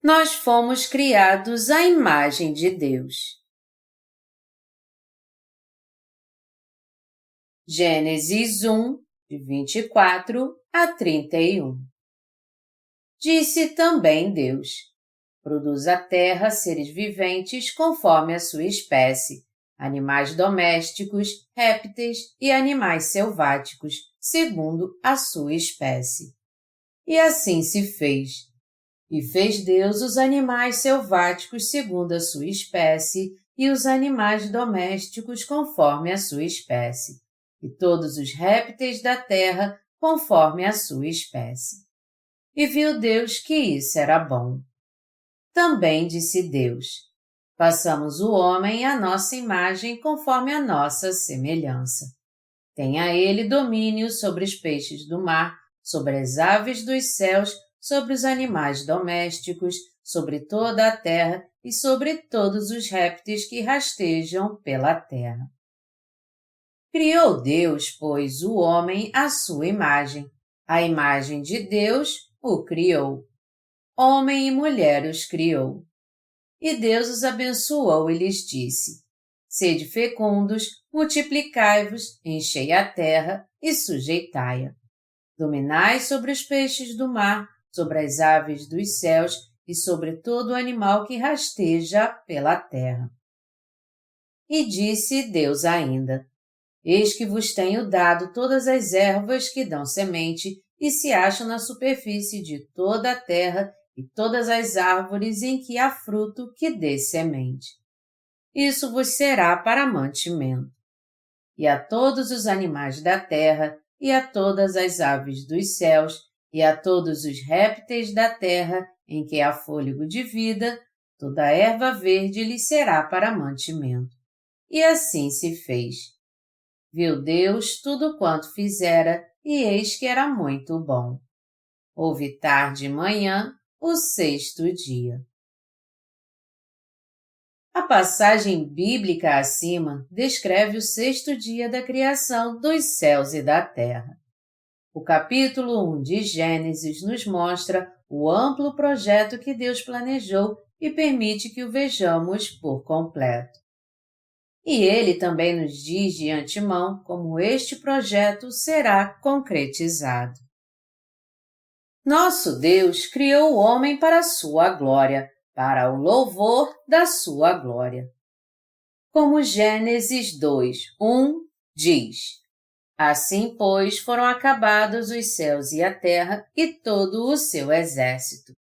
Nós fomos criados à imagem de Deus. Gênesis 1, de 24 a 31. Disse também Deus: produz a terra seres viventes conforme a sua espécie, animais domésticos, répteis e animais selváticos, segundo a sua espécie. E assim se fez. E fez Deus os animais selváticos segundo a sua espécie e os animais domésticos conforme a sua espécie, e todos os répteis da terra conforme a sua espécie. E viu Deus que isso era bom. Também disse Deus: façamos o homem à nossa imagem conforme a nossa semelhança. Tenha ele domínio sobre os peixes do mar, sobre as aves dos céus, sobre os animais domésticos, sobre toda a terra e sobre todos os répteis que rastejam pela terra. Criou Deus, pois, o homem à sua imagem. A imagem de Deus o criou. Homem e mulher os criou. E Deus os abençoou e lhes disse: sede fecundos, multiplicai-vos, enchei a terra e sujeitai-a. Dominai sobre os peixes do mar, sobre as aves dos céus e sobre todo animal que rasteja pela terra. E disse Deus ainda: eis que vos tenho dado todas as ervas que dão semente e se acham na superfície de toda a terra e todas as árvores em que há fruto que dê semente. Isso vos será para mantimento. E a todos os animais da terra, e a todas as aves dos céus, e a todos os répteis da terra em que há fôlego de vida, toda erva verde lhe será para mantimento. E assim se fez. Viu Deus tudo quanto fizera, e eis que era muito bom. Houve tarde e manhã, o sexto dia. A passagem bíblica acima descreve o sexto dia da criação dos céus e da terra. O capítulo 1 de Gênesis nos mostra o amplo projeto que Deus planejou e permite que o vejamos por completo. E ele também nos diz de antemão como este projeto será concretizado. Nosso Deus criou o homem para a sua glória, para o louvor da sua glória. Como Gênesis 2, 1 diz: assim, pois, foram acabados os céus e a terra e todo o seu exército.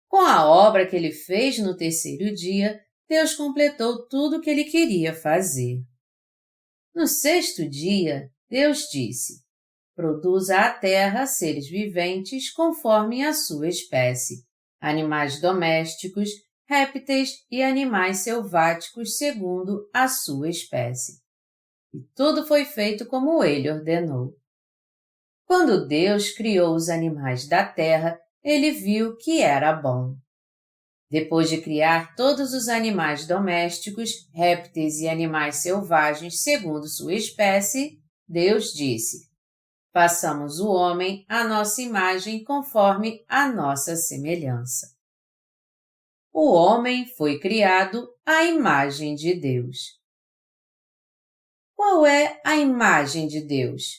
Com a obra que ele fez no terceiro dia, Deus completou tudo o que ele queria fazer. No sexto dia, Deus disse: produza a terra seres viventes conforme a sua espécie, animais domésticos, répteis e animais selváticos segundo a sua espécie. E tudo foi feito como ele ordenou. Quando Deus criou os animais da terra, ele viu que era bom. Depois de criar todos os animais domésticos, répteis e animais selvagens segundo sua espécie, Deus disse: façamos o homem à nossa imagem conforme a nossa semelhança. O homem foi criado à imagem de Deus. Qual é a imagem de Deus?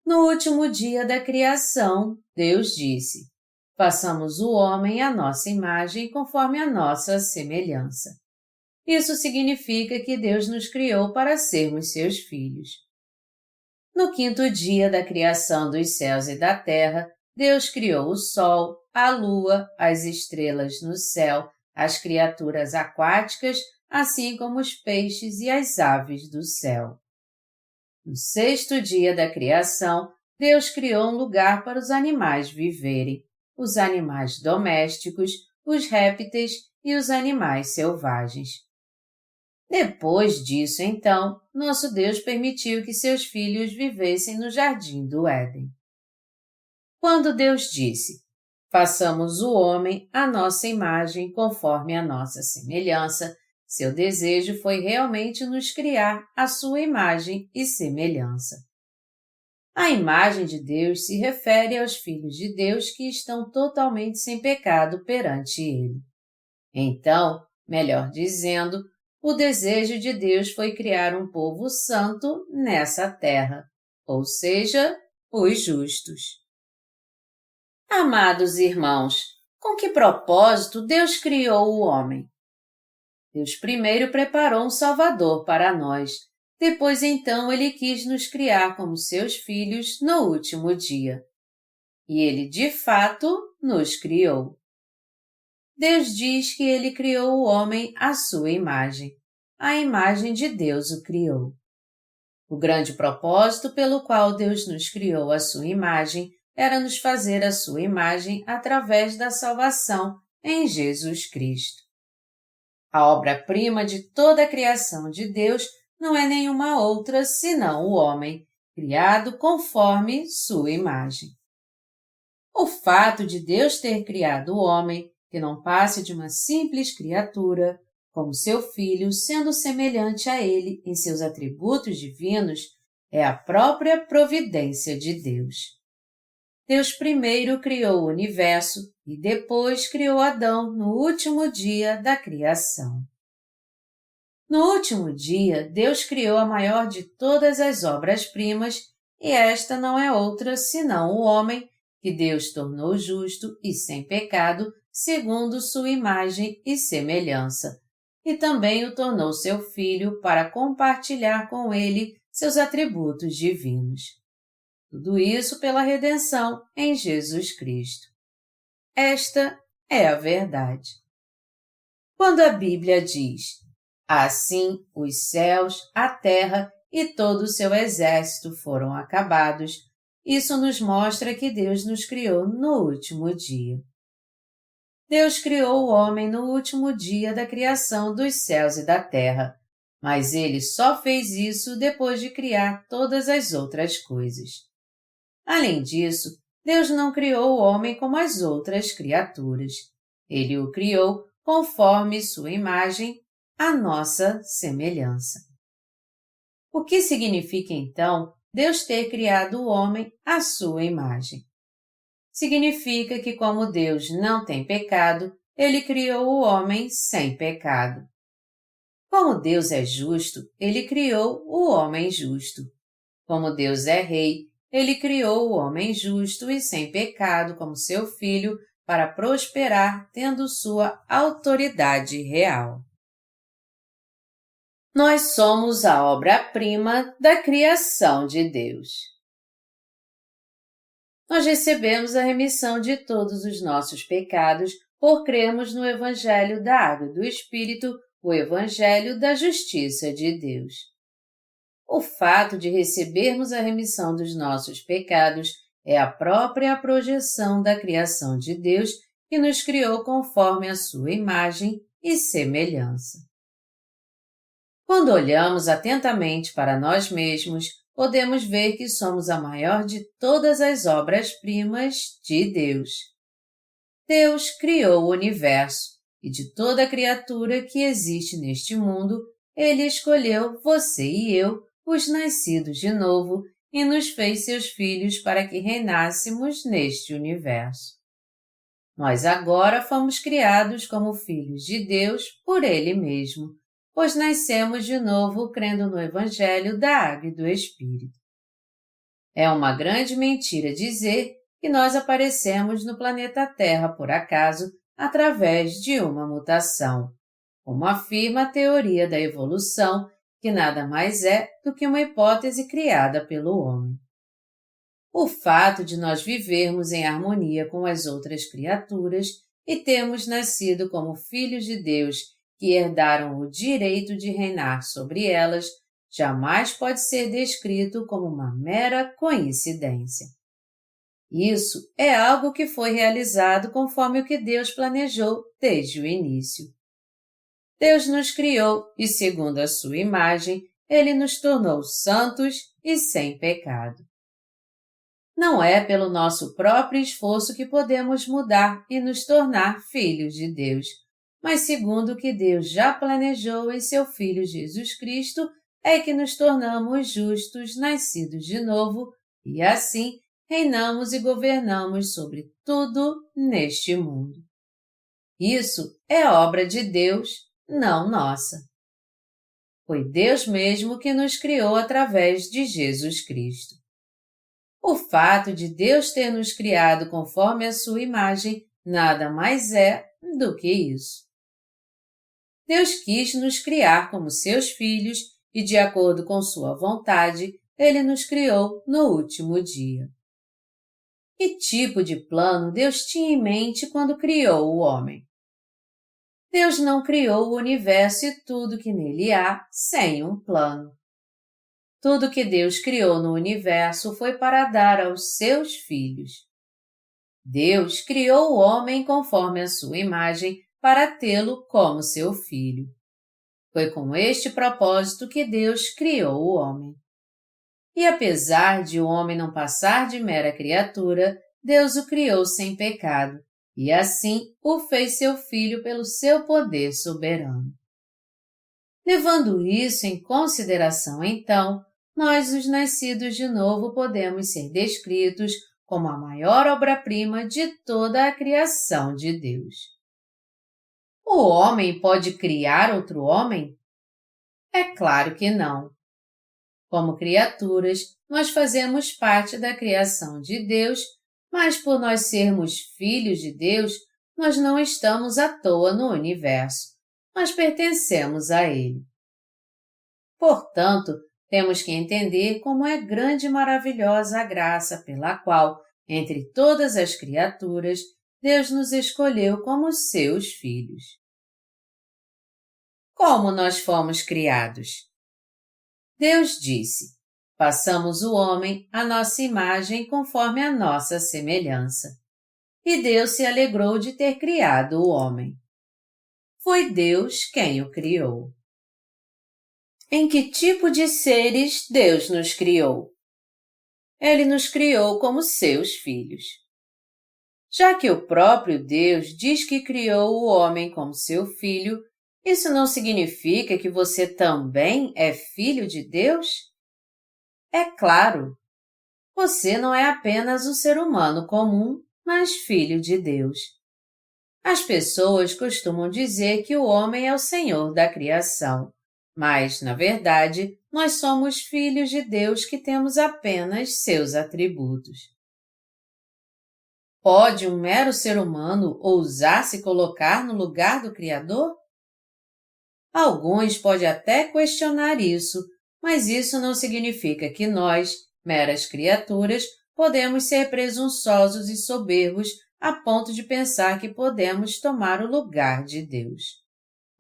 No último dia da criação, Deus disse: façamos o homem à nossa imagem conforme a nossa semelhança. Isso significa que Deus nos criou para sermos seus filhos. No quinto dia da criação dos céus e da terra, Deus criou o sol, a lua, as estrelas no céu, as criaturas aquáticas, assim como os peixes e as aves do céu. No sexto dia da criação, Deus criou um lugar para os animais viverem, os animais domésticos, os répteis e os animais selvagens. Depois disso, então, nosso Deus permitiu que seus filhos vivessem no jardim do Éden. Quando Deus disse: façamos o homem à nossa imagem conforme a nossa semelhança, seu desejo foi realmente nos criar à sua imagem e semelhança. A imagem de Deus se refere aos filhos de Deus que estão totalmente sem pecado perante Ele. Então, melhor dizendo, o desejo de Deus foi criar um povo santo nessa terra, ou seja, os justos. Amados irmãos, com que propósito Deus criou o homem? Deus primeiro preparou um Salvador para nós, depois então Ele quis nos criar como seus filhos no último dia. E Ele de fato nos criou. Deus diz que Ele criou o homem à sua imagem. A imagem de Deus o criou. O grande propósito pelo qual Deus nos criou à sua imagem era nos fazer a sua imagem através da salvação em Jesus Cristo. A obra-prima de toda a criação de Deus não é nenhuma outra senão o homem, criado conforme sua imagem. O fato de Deus ter criado o homem, que não passe de uma simples criatura, como seu filho, sendo semelhante a ele em seus atributos divinos, é a própria providência de Deus. Deus primeiro criou o universo e depois criou Adão no último dia da criação. No último dia, Deus criou a maior de todas as obras-primas, e esta não é outra senão o homem, que Deus tornou justo e sem pecado, segundo sua imagem e semelhança, e também o tornou seu filho para compartilhar com ele seus atributos divinos. Tudo isso pela redenção em Jesus Cristo. Esta é a verdade. Quando a Bíblia diz: assim os céus, a terra e todo o seu exército foram acabados, isso nos mostra que Deus nos criou no último dia. Deus criou o homem no último dia da criação dos céus e da terra, mas Ele só fez isso depois de criar todas as outras coisas. Além disso, Deus não criou o homem como as outras criaturas. Ele o criou conforme sua imagem, a nossa semelhança. O que significa, então, Deus ter criado o homem à sua imagem? Significa que, como Deus não tem pecado, Ele criou o homem sem pecado. Como Deus é justo, Ele criou o homem justo. Como Deus é rei, Ele criou o homem justo e sem pecado como seu filho para prosperar tendo sua autoridade real. Nós somos a obra-prima da criação de Deus. Nós recebemos a remissão de todos os nossos pecados por crermos no Evangelho da Água e do Espírito, o Evangelho da Justiça de Deus. O fato de recebermos a remissão dos nossos pecados é a própria projeção da criação de Deus que nos criou conforme a sua imagem e semelhança. Quando olhamos atentamente para nós mesmos, podemos ver que somos a maior de todas as obras-primas de Deus. Deus criou o universo, e de toda criatura que existe neste mundo, Ele escolheu você e eu, os nascidos de novo, e nos fez seus filhos para que reinássemos neste universo. Nós agora fomos criados como filhos de Deus por Ele mesmo, pois nascemos de novo crendo no Evangelho da Água e do Espírito. É uma grande mentira dizer que nós aparecemos no planeta Terra por acaso através de uma mutação, como afirma a teoria da evolução, que nada mais é do que uma hipótese criada pelo homem. O fato de nós vivermos em harmonia com as outras criaturas e termos nascido como filhos de Deus que herdaram o direito de reinar sobre elas, jamais pode ser descrito como uma mera coincidência. Isso é algo que foi realizado conforme o que Deus planejou desde o início. Deus nos criou e, segundo a sua imagem, Ele nos tornou santos e sem pecado. Não é pelo nosso próprio esforço que podemos mudar e nos tornar filhos de Deus, mas segundo o que Deus já planejou em seu Filho Jesus Cristo, é que nos tornamos justos, nascidos de novo, e assim reinamos e governamos sobre tudo neste mundo. Isso é obra de Deus, não nossa. Foi Deus mesmo que nos criou através de Jesus Cristo. O fato de Deus ter nos criado conforme a sua imagem nada mais é do que isso. Deus quis nos criar como seus filhos e, de acordo com sua vontade, Ele nos criou no último dia. Que tipo de plano Deus tinha em mente quando criou o homem? Deus não criou o universo e tudo que nele há sem um plano. Tudo que Deus criou no universo foi para dar aos seus filhos. Deus criou o homem conforme a sua imagem para tê-lo como seu filho. Foi com este propósito que Deus criou o homem. E apesar de o homem não passar de mera criatura, Deus o criou sem pecado, e assim o fez seu filho pelo seu poder soberano. Levando isso em consideração, então, nós, os nascidos de novo, podemos ser descritos como a maior obra-prima de toda a criação de Deus. O homem pode criar outro homem? É claro que não. Como criaturas, nós fazemos parte da criação de Deus, mas por nós sermos filhos de Deus, nós não estamos à toa no universo. Nós pertencemos a Ele. Portanto, temos que entender como é grande e maravilhosa a graça pela qual, entre todas as criaturas, Deus nos escolheu como seus filhos. Como nós fomos criados? Deus disse: façamos o homem à nossa imagem conforme a nossa semelhança. E Deus se alegrou de ter criado o homem. Foi Deus quem o criou. Em que tipo de seres Deus nos criou? Ele nos criou como seus filhos. Já que o próprio Deus diz que criou o homem como seu filho, isso não significa que você também é filho de Deus? É claro, você não é apenas um ser humano comum, mas filho de Deus. As pessoas costumam dizer que o homem é o Senhor da criação, mas, na verdade, nós somos filhos de Deus que temos apenas seus atributos. Pode um mero ser humano ousar se colocar no lugar do Criador? Alguns podem até questionar isso, mas isso não significa que nós, meras criaturas, podemos ser presunçosos e soberbos a ponto de pensar que podemos tomar o lugar de Deus.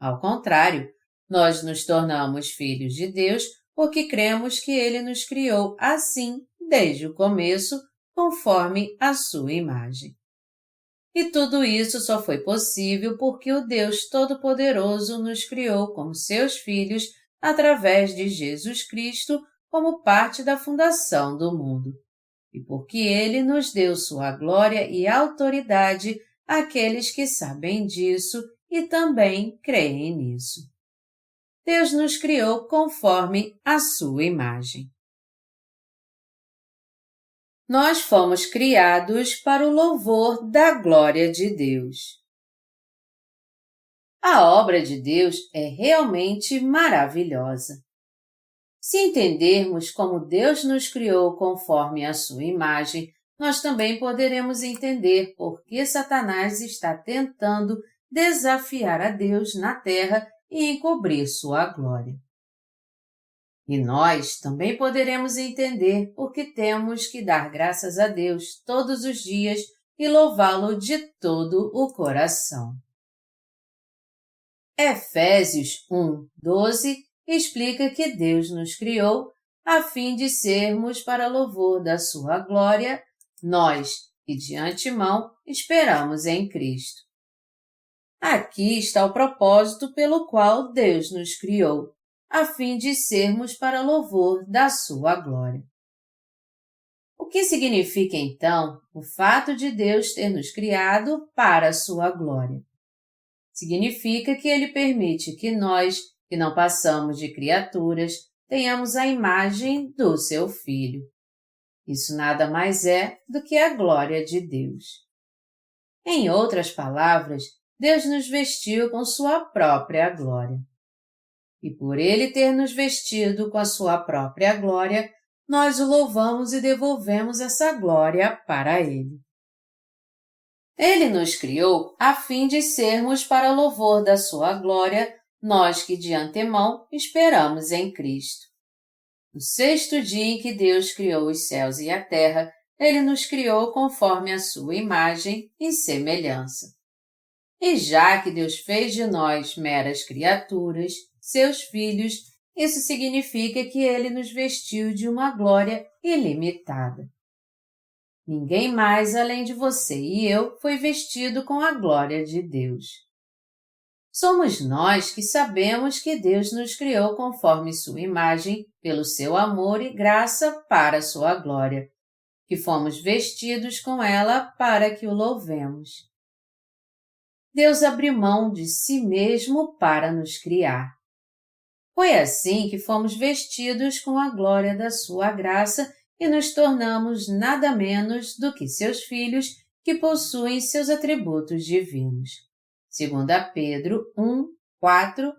Ao contrário, nós nos tornamos filhos de Deus porque cremos que Ele nos criou assim, desde o começo, conforme a sua imagem. E tudo isso só foi possível porque o Deus Todo-Poderoso nos criou como seus filhos através de Jesus Cristo como parte da fundação do mundo. E porque Ele nos deu sua glória e autoridade àqueles que sabem disso e também creem nisso. Deus nos criou conforme a sua imagem. Nós fomos criados para o louvor da glória de Deus. A obra de Deus é realmente maravilhosa. Se entendermos como Deus nos criou conforme a sua imagem, nós também poderemos entender por que Satanás está tentando desafiar a Deus na terra e encobrir sua glória. E nós também poderemos entender por que temos que dar graças a Deus todos os dias e louvá-lo de todo o coração. Efésios 1:12 explica que Deus nos criou a fim de sermos para louvor da sua glória, nós, que de antemão esperamos em Cristo. Aqui está o propósito pelo qual Deus nos criou, a fim de sermos para louvor da sua glória. O que significa, então, o fato de Deus ter nos criado para a sua glória? Significa que Ele permite que nós, que não passamos de criaturas, tenhamos a imagem do seu Filho. Isso nada mais é do que a glória de Deus. Em outras palavras, Deus nos vestiu com sua própria glória. E por Ele ter nos vestido com a sua própria glória, nós o louvamos e devolvemos essa glória para Ele. Ele nos criou a fim de sermos para louvor da sua glória, nós que de antemão esperamos em Cristo. No sexto dia em que Deus criou os céus e a terra, Ele nos criou conforme a sua imagem e semelhança. E já que Deus fez de nós meras criaturas, seus filhos, isso significa que Ele nos vestiu de uma glória ilimitada. Ninguém mais além de você e eu foi vestido com a glória de Deus. Somos nós que sabemos que Deus nos criou conforme sua imagem, pelo seu amor e graça para sua glória, que fomos vestidos com ela para que o louvemos. Deus abriu mão de si mesmo para nos criar. Foi assim que fomos vestidos com a glória da sua graça e nos tornamos nada menos do que seus filhos que possuem seus atributos divinos. 2 Pedro 1:4,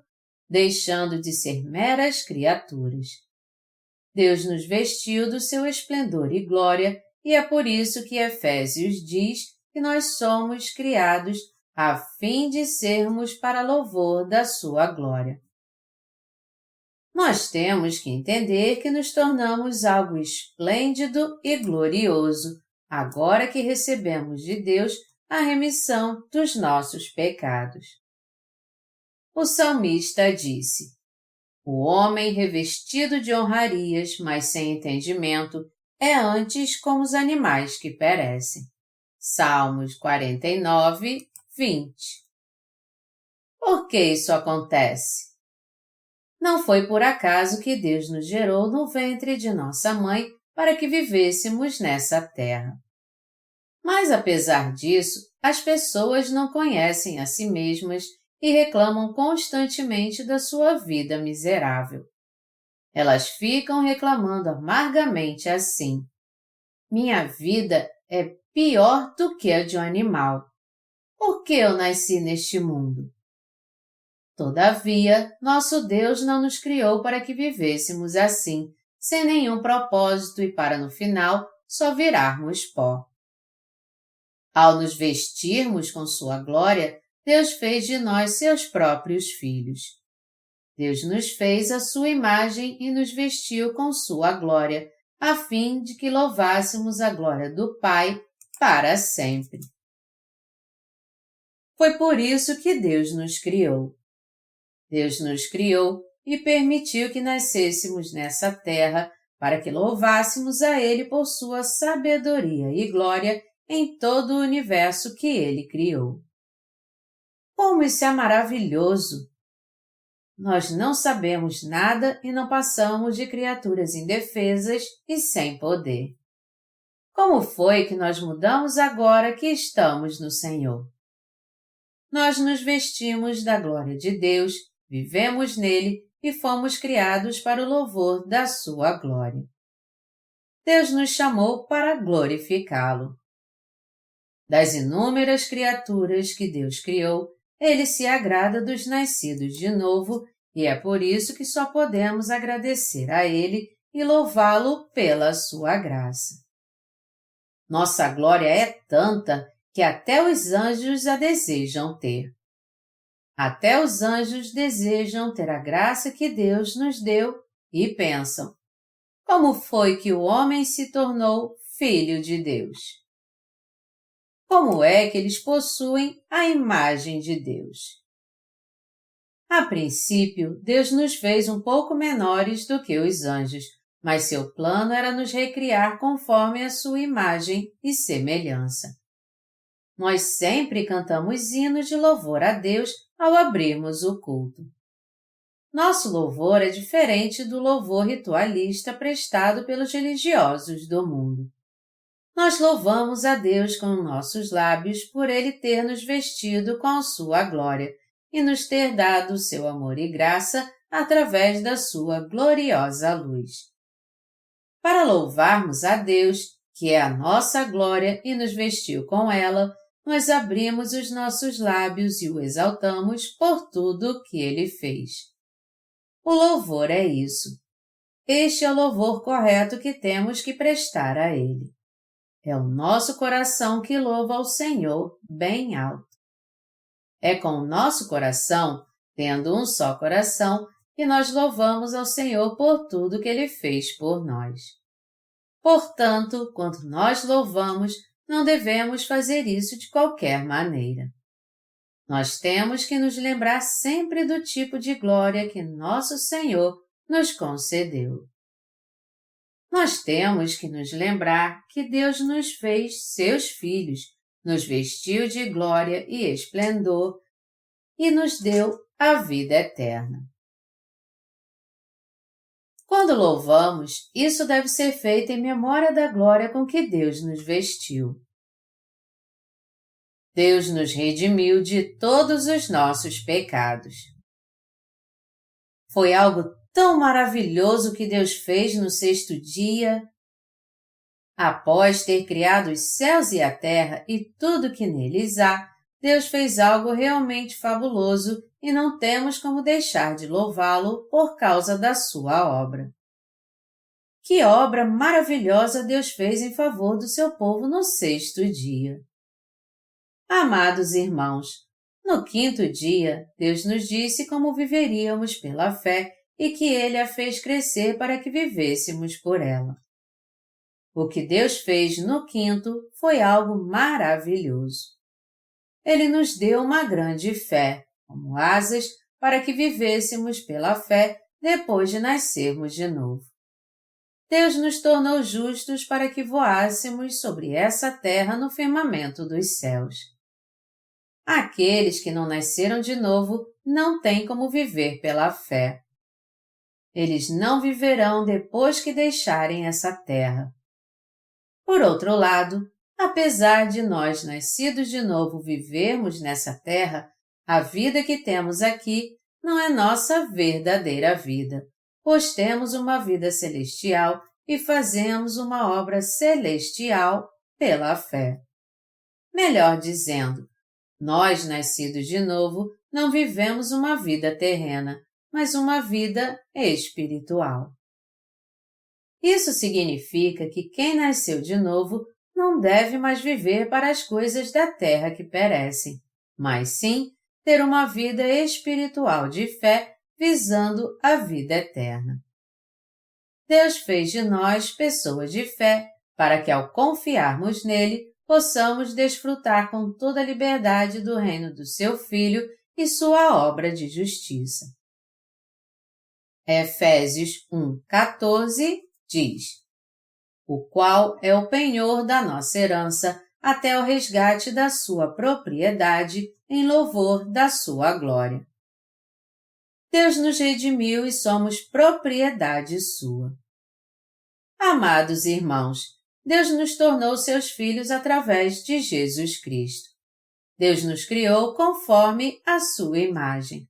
deixando de ser meras criaturas. Deus nos vestiu do seu esplendor e glória, e é por isso que Efésios diz que nós somos criados a fim de sermos para louvor da sua glória. Nós temos que entender que nos tornamos algo esplêndido e glorioso, agora que recebemos de Deus a remissão dos nossos pecados. O salmista disse: "O homem revestido de honrarias, mas sem entendimento, é antes como os animais que perecem." Salmos 49:20. Por que isso acontece? Não foi por acaso que Deus nos gerou no ventre de nossa mãe para que vivêssemos nessa terra. Mas apesar disso, as pessoas não conhecem a si mesmas e reclamam constantemente da sua vida miserável. Elas ficam reclamando amargamente assim: "Minha vida é pior do que a de um animal. Por que eu nasci neste mundo?" Todavia, nosso Deus não nos criou para que vivêssemos assim, sem nenhum propósito e para no final só virarmos pó. Ao nos vestirmos com sua glória, Deus fez de nós seus próprios filhos. Deus nos fez à sua imagem e nos vestiu com sua glória, a fim de que louvássemos a glória do Pai para sempre. Foi por isso que Deus nos criou. Deus nos criou e permitiu que nascêssemos nessa terra para que louvássemos a Ele por sua sabedoria e glória em todo o universo que Ele criou. Como isso é maravilhoso! Nós não sabemos nada e não passamos de criaturas indefesas e sem poder. Como foi que nós mudamos agora que estamos no Senhor? Nós nos vestimos da glória de Deus, vivemos nele e fomos criados para o louvor da sua glória. Deus nos chamou para glorificá-lo. Das inúmeras criaturas que Deus criou, Ele se agrada dos nascidos de novo e é por isso que só podemos agradecer a Ele e louvá-lo pela sua graça. Nossa glória é tanta que até os anjos a desejam ter. Até os anjos desejam ter a graça que Deus nos deu e pensam: como foi que o homem se tornou filho de Deus? Como é que eles possuem a imagem de Deus? A princípio, Deus nos fez um pouco menores do que os anjos, mas seu plano era nos recriar conforme a sua imagem e semelhança. Nós sempre cantamos hinos de louvor a Deus ao abrirmos o culto. Nosso louvor é diferente do louvor ritualista prestado pelos religiosos do mundo. Nós louvamos a Deus com nossos lábios por Ele ter nos vestido com a sua glória e nos ter dado seu amor e graça através da sua gloriosa luz. Para louvarmos a Deus, que é a nossa glória e nos vestiu com ela, nós abrimos os nossos lábios e o exaltamos por tudo o que Ele fez. O louvor é isso. Este é o louvor correto que temos que prestar a Ele. É o nosso coração que louva ao Senhor bem alto. É com o nosso coração, tendo um só coração, que nós louvamos ao Senhor por tudo que Ele fez por nós. Portanto, quando nós louvamos, não devemos fazer isso de qualquer maneira. Nós temos que nos lembrar sempre do tipo de glória que nosso Senhor nos concedeu. Nós temos que nos lembrar que Deus nos fez seus filhos, nos vestiu de glória e esplendor e nos deu a vida eterna. Quando louvamos, isso deve ser feito em memória da glória com que Deus nos vestiu. Deus nos redimiu de todos os nossos pecados. Foi algo tão maravilhoso que Deus fez no sexto dia. Após ter criado os céus e a terra e tudo que neles há, Deus fez algo realmente fabuloso e não temos como deixar de louvá-lo por causa da sua obra. Que obra maravilhosa Deus fez em favor do seu povo no sexto dia! Amados irmãos, no quinto dia, Deus nos disse como viveríamos pela fé e que Ele a fez crescer para que vivêssemos por ela. O que Deus fez no quinto foi algo maravilhoso. Ele nos deu uma grande fé, como asas, para que vivêssemos pela fé depois de nascermos de novo. Deus nos tornou justos para que voássemos sobre essa terra no firmamento dos céus. Aqueles que não nasceram de novo não têm como viver pela fé. Eles não viverão depois que deixarem essa terra. Por outro lado, apesar de nós, nascidos de novo, vivermos nessa terra, a vida que temos aqui não é nossa verdadeira vida, pois temos uma vida celestial e fazemos uma obra celestial pela fé. Melhor dizendo, nós, nascidos de novo, não vivemos uma vida terrena, mas uma vida espiritual. Isso significa que quem nasceu de novo não deve mais viver para as coisas da terra que perecem, mas sim ter uma vida espiritual de fé visando a vida eterna. Deus fez de nós pessoas de fé para que, ao confiarmos nele, possamos desfrutar com toda a liberdade do reino do seu Filho e sua obra de justiça. Efésios 1:14 diz: o qual é o penhor da nossa herança até o resgate da sua propriedade em louvor da sua glória. Deus nos redimiu e somos propriedade sua. Amados irmãos, Deus nos tornou seus filhos através de Jesus Cristo. Deus nos criou conforme a sua imagem.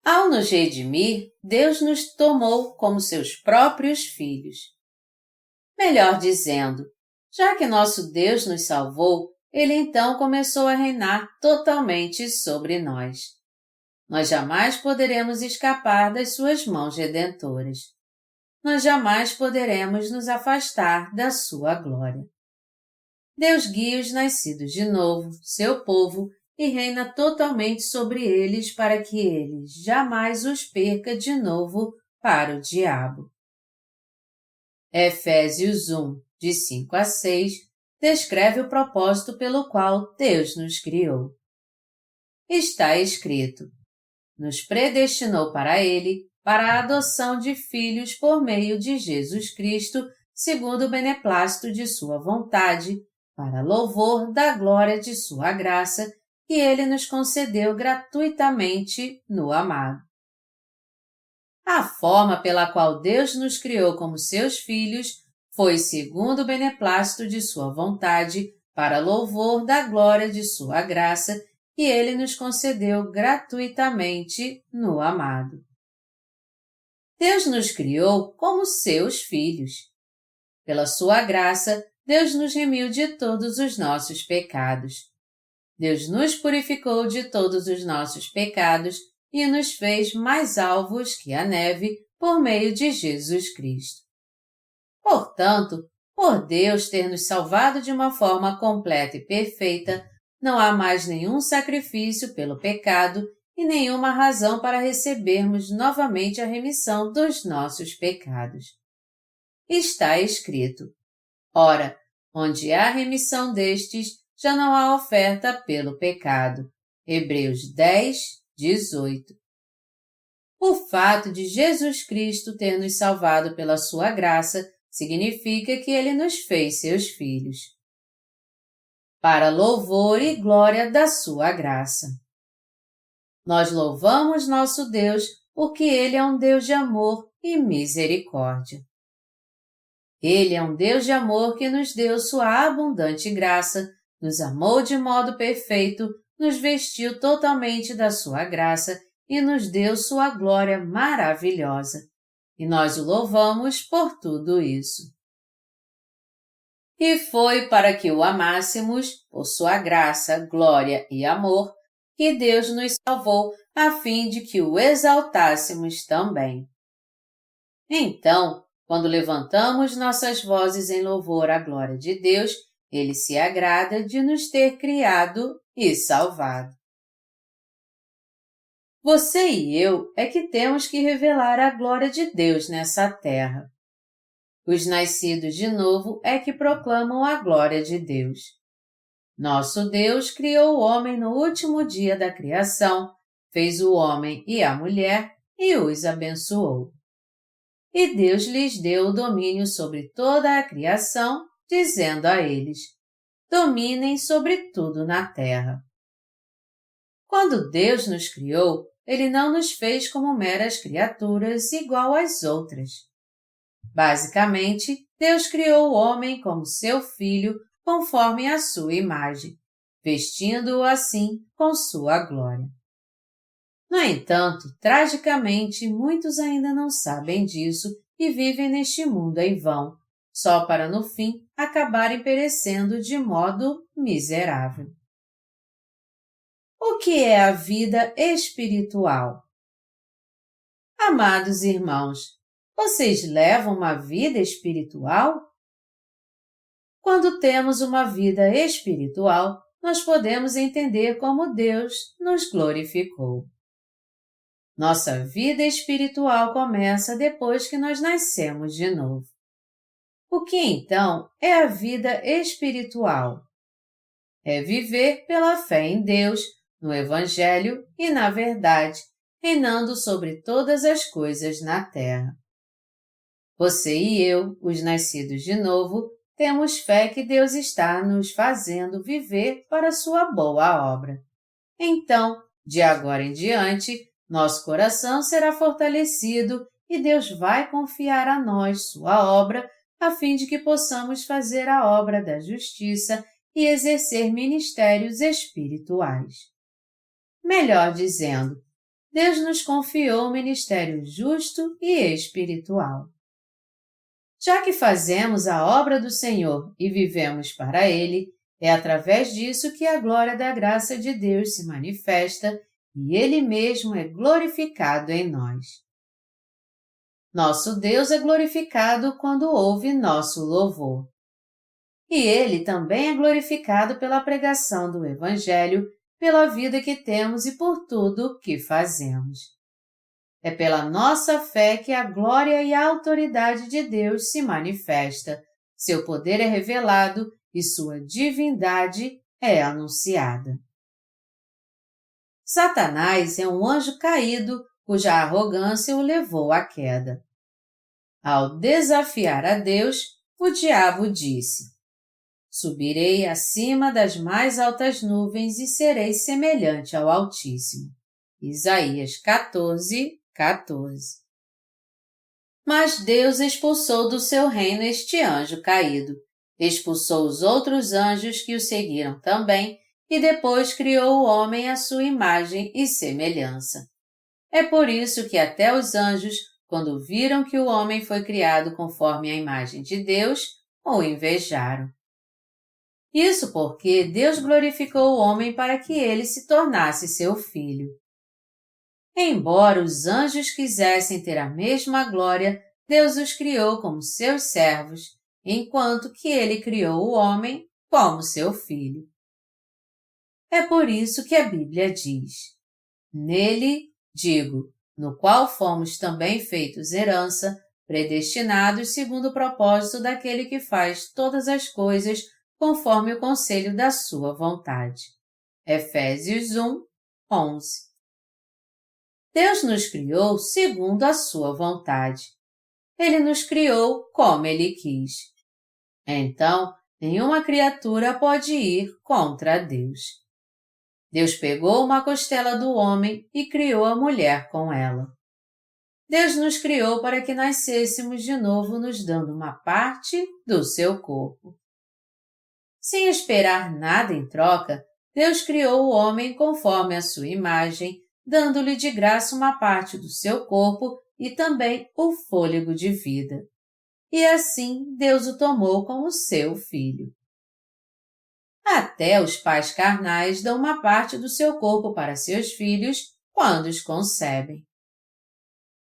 Ao nos redimir, Deus nos tomou como seus próprios filhos. Melhor dizendo, já que nosso Deus nos salvou, Ele então começou a reinar totalmente sobre nós. Nós jamais poderemos escapar das suas mãos redentoras. Nós jamais poderemos nos afastar da sua glória. Deus guia os nascidos de novo, seu povo, e reina totalmente sobre eles para que ele jamais os perca de novo para o diabo. Efésios 1, de 5-6, descreve o propósito pelo qual Deus nos criou. Está escrito: nos predestinou para Ele, para a adoção de filhos por meio de Jesus Cristo, segundo o beneplácito de sua vontade, para louvor da glória de sua graça, que Ele nos concedeu gratuitamente no amado. A forma pela qual Deus nos criou como seus filhos foi segundo o beneplácito de sua vontade, para louvor da glória de sua graça, que Ele nos concedeu gratuitamente no amado. Deus nos criou como seus filhos. Pela sua graça, Deus nos remiu de todos os nossos pecados. Deus nos purificou de todos os nossos pecados e nos fez mais alvos que a neve por meio de Jesus Cristo. Portanto, por Deus ter nos salvado de uma forma completa e perfeita, não há mais nenhum sacrifício pelo pecado e nenhuma razão para recebermos novamente a remissão dos nossos pecados. Está escrito: ora, onde há remissão destes, já não há oferta pelo pecado. Hebreus 10, 18. O fato de Jesus Cristo ter nos salvado pela sua graça significa que Ele nos fez seus filhos. Para louvor e glória da sua graça. Nós louvamos nosso Deus porque Ele é um Deus de amor e misericórdia. Ele é um Deus de amor que nos deu sua abundante graça, nos amou de modo perfeito, nos vestiu totalmente da sua graça e nos deu sua glória maravilhosa. E nós o louvamos por tudo isso. E foi para que o amássemos, por sua graça, glória e amor, que Deus nos salvou a fim de que o exaltássemos também. Então, quando levantamos nossas vozes em louvor à glória de Deus, Ele se agrada de nos ter criado e salvado. Você e eu é que temos que revelar a glória de Deus nessa terra. Os nascidos de novo é que proclamam a glória de Deus. Nosso Deus criou o homem no último dia da criação, fez o homem e a mulher e os abençoou. E Deus lhes deu o domínio sobre toda a criação, dizendo a eles: dominem sobre tudo na terra. Quando Deus nos criou, Ele não nos fez como meras criaturas igual às outras. Basicamente, Deus criou o homem como seu filho, conforme a sua imagem, vestindo-o assim com sua glória. No entanto, tragicamente, muitos ainda não sabem disso e vivem neste mundo em vão, só para no fim acabarem perecendo de modo miserável. O que é a vida espiritual? Amados irmãos, vocês levam uma vida espiritual? Quando temos uma vida espiritual, nós podemos entender como Deus nos glorificou. Nossa vida espiritual começa depois que nós nascemos de novo. O que então é a vida espiritual? É viver pela fé em Deus, no Evangelho e na verdade, reinando sobre todas as coisas na terra. Você e eu, os nascidos de novo, temos fé que Deus está nos fazendo viver para sua boa obra. Então, de agora em diante, nosso coração será fortalecido e Deus vai confiar a nós sua obra, a fim de que possamos fazer a obra da justiça e exercer ministérios espirituais. Melhor dizendo, Deus nos confiou um ministério justo e espiritual. Já que fazemos a obra do Senhor e vivemos para Ele, é através disso que a glória da graça de Deus se manifesta e Ele mesmo é glorificado em nós. Nosso Deus é glorificado quando ouve nosso louvor. E Ele também é glorificado pela pregação do Evangelho, pela vida que temos e por tudo que fazemos. É pela nossa fé que a glória e a autoridade de Deus se manifesta, seu poder é revelado e sua divindade é anunciada. Satanás é um anjo caído cuja arrogância o levou à queda. Ao desafiar a Deus, o diabo disse: subirei acima das mais altas nuvens e serei semelhante ao Altíssimo. Isaías 14, 14. Mas Deus expulsou do seu reino este anjo caído, expulsou os outros anjos que o seguiram também, e depois criou o homem à sua imagem e semelhança. É por isso que até os anjos, quando viram que o homem foi criado conforme a imagem de Deus, o invejaram. Isso porque Deus glorificou o homem para que ele se tornasse seu filho. Embora os anjos quisessem ter a mesma glória, Deus os criou como seus servos, enquanto que ele criou o homem como seu filho. É por isso que a Bíblia diz: Nele, digo, no qual fomos também feitos herança, predestinados segundo o propósito daquele que faz todas as coisas conforme o conselho da sua vontade. Efésios 1, 11. Deus nos criou segundo a sua vontade. Ele nos criou como Ele quis. Então, nenhuma criatura pode ir contra Deus. Deus pegou uma costela do homem e criou a mulher com ela. Deus nos criou para que nascêssemos de novo nos dando uma parte do seu corpo. Sem esperar nada em troca, Deus criou o homem conforme a sua imagem, dando-lhe de graça uma parte do seu corpo e também o fôlego de vida. E assim Deus o tomou como seu filho. Até os pais carnais dão uma parte do seu corpo para seus filhos quando os concebem.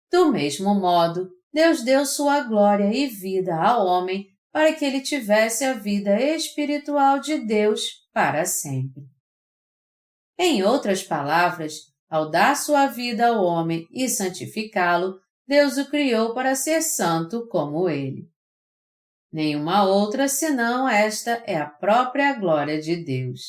Do mesmo modo, Deus deu sua glória e vida ao homem para que ele tivesse a vida espiritual de Deus para sempre. Em outras palavras, ao dar sua vida ao homem e santificá-lo, Deus o criou para ser santo como ele. Nenhuma outra senão esta é a própria glória de Deus.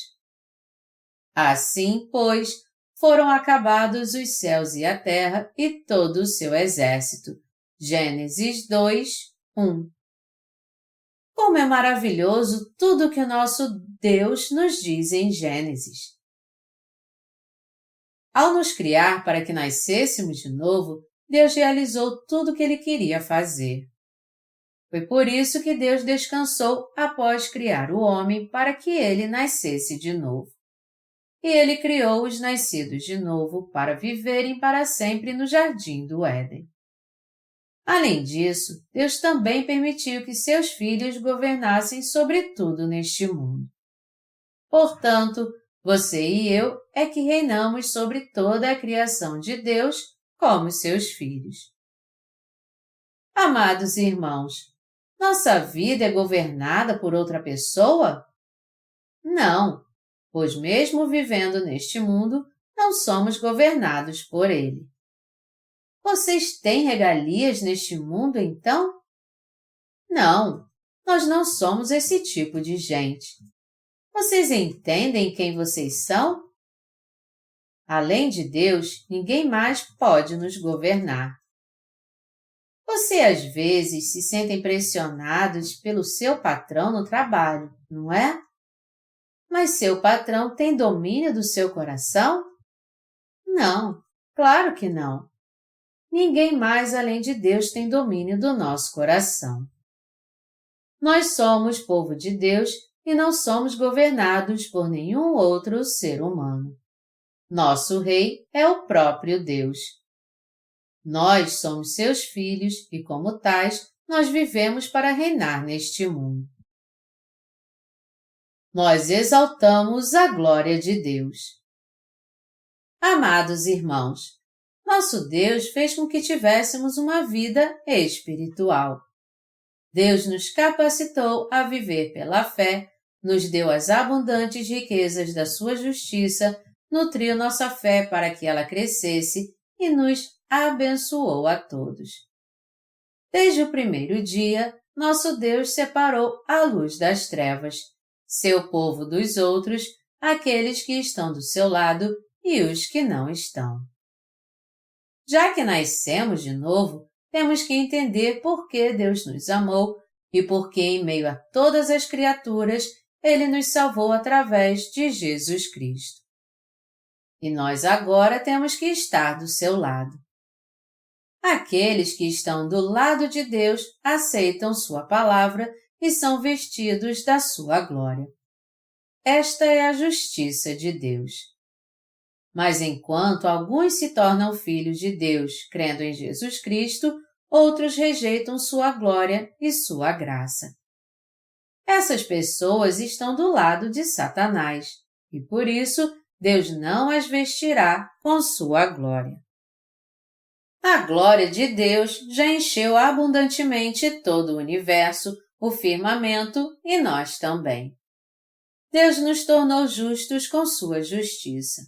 Assim, pois, foram acabados os céus e a terra e todo o seu exército. Gênesis 2, 1. Como é maravilhoso tudo que o nosso Deus nos diz em Gênesis. Ao nos criar para que nascêssemos de novo, Deus realizou tudo o que Ele queria fazer. Foi por isso que Deus descansou após criar o homem para que ele nascesse de novo. E Ele criou os nascidos de novo para viverem para sempre no jardim do Éden. Além disso, Deus também permitiu que seus filhos governassem sobre tudo neste mundo. Portanto, você e eu é que reinamos sobre toda a criação de Deus como seus filhos. Amados irmãos, nossa vida é governada por outra pessoa? Não, pois mesmo vivendo neste mundo, não somos governados por ele. Vocês têm regalias neste mundo, então? Não, nós não somos esse tipo de gente. Vocês entendem quem vocês são? Além de Deus, ninguém mais pode nos governar. Você às vezes se sente impressionado pelo seu patrão no trabalho, não é? Mas seu patrão tem domínio do seu coração? Não, claro que não. Ninguém mais além de Deus tem domínio do nosso coração. Nós somos povo de Deus e não somos governados por nenhum outro ser humano. Nosso rei é o próprio Deus. Nós somos seus filhos e, como tais, nós vivemos para reinar neste mundo. Nós exaltamos a glória de Deus. Amados irmãos, nosso Deus fez com que tivéssemos uma vida espiritual. Deus nos capacitou a viver pela fé, nos deu as abundantes riquezas da sua justiça, nutriu nossa fé para que ela crescesse e nos abençoou a todos. Desde o primeiro dia, nosso Deus separou a luz das trevas, seu povo dos outros, aqueles que estão do seu lado e os que não estão. Já que nascemos de novo, temos que entender por que Deus nos amou e por que, em meio a todas as criaturas, Ele nos salvou através de Jesus Cristo. E nós agora temos que estar do seu lado. Aqueles que estão do lado de Deus aceitam sua palavra e são vestidos da sua glória. Esta é a justiça de Deus. Mas enquanto alguns se tornam filhos de Deus crendo em Jesus Cristo, outros rejeitam sua glória e sua graça. Essas pessoas estão do lado de Satanás, e por isso Deus não as vestirá com sua glória. A glória de Deus já encheu abundantemente todo o universo, o firmamento e nós também. Deus nos tornou justos com sua justiça.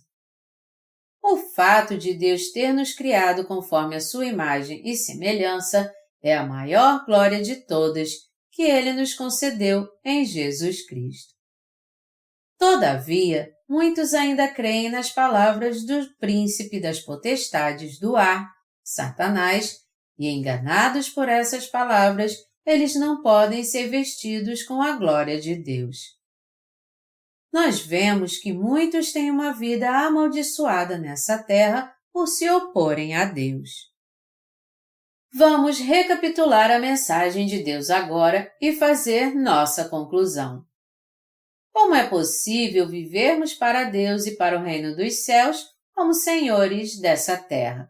O fato de Deus ter nos criado conforme a sua imagem e semelhança é a maior glória de todas que Ele nos concedeu em Jesus Cristo. Todavia, muitos ainda creem nas palavras do príncipe das potestades do ar, Satanás, e enganados por essas palavras, eles não podem ser vestidos com a glória de Deus. Nós vemos que muitos têm uma vida amaldiçoada nessa terra por se oporem a Deus. Vamos recapitular a mensagem de Deus agora e fazer nossa conclusão. Como é possível vivermos para Deus e para o reino dos céus como senhores dessa terra?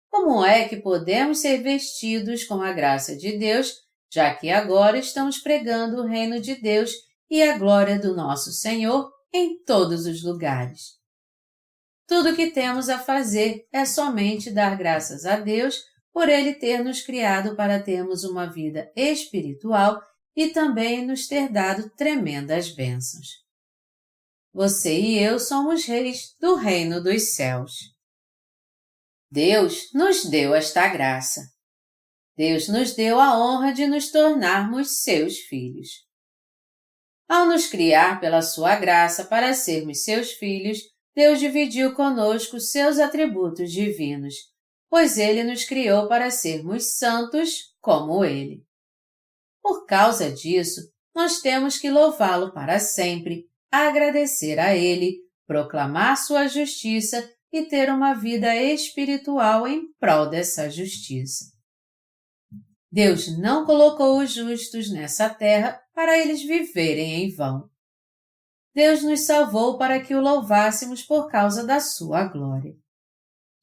Como é que podemos ser vestidos com a graça de Deus, já que agora estamos pregando o reino de Deus e a glória do nosso Senhor em todos os lugares? Tudo o que temos a fazer é somente dar graças a Deus por Ele ter nos criado para termos uma vida espiritual e também nos ter dado tremendas bênçãos. Você e eu somos reis do reino dos céus. Deus nos deu esta graça. Deus nos deu a honra de nos tornarmos seus filhos. Ao nos criar pela sua graça para sermos seus filhos, Deus dividiu conosco seus atributos divinos, pois Ele nos criou para sermos santos como Ele. Por causa disso, nós temos que louvá-lo para sempre, agradecer a Ele, proclamar sua justiça e ter uma vida espiritual em prol dessa justiça. Deus não colocou os justos nessa terra para eles viverem em vão. Deus nos salvou para que o louvássemos por causa da sua glória.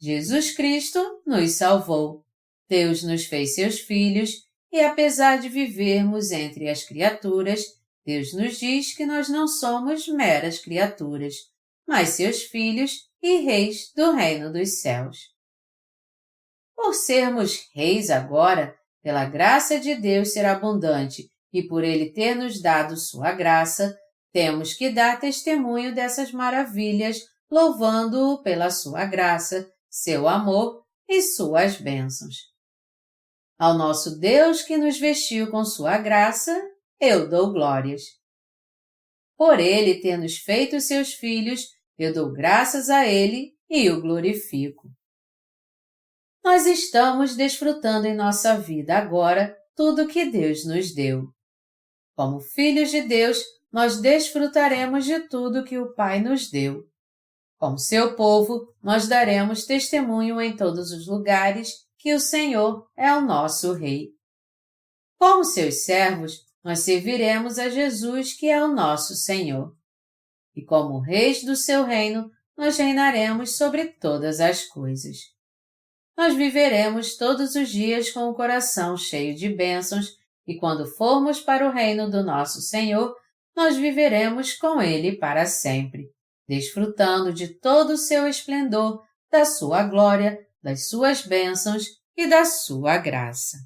Jesus Cristo nos salvou. Deus nos fez seus filhos e, apesar de vivermos entre as criaturas, Deus nos diz que nós não somos meras criaturas, mas seus filhos e reis do reino dos céus. Por sermos reis agora, pela graça de Deus ser abundante e por Ele ter nos dado sua graça, temos que dar testemunho dessas maravilhas, louvando-o pela sua graça, seu amor e suas bênçãos. Ao nosso Deus que nos vestiu com sua graça, eu dou glórias. Por Ele ter nos feito seus filhos, eu dou graças a Ele e o glorifico. Nós estamos desfrutando em nossa vida agora tudo que Deus nos deu. Como filhos de Deus, nós desfrutaremos de tudo que o Pai nos deu. Como seu povo, nós daremos testemunho em todos os lugares que o Senhor é o nosso Rei. Como seus servos, nós serviremos a Jesus, que é o nosso Senhor. E como reis do seu reino, nós reinaremos sobre todas as coisas. Nós viveremos todos os dias com o coração cheio de bênçãos e quando formos para o reino do nosso Senhor, nós viveremos com Ele para sempre, desfrutando de todo o seu esplendor, da sua glória, das suas bênçãos e da sua graça.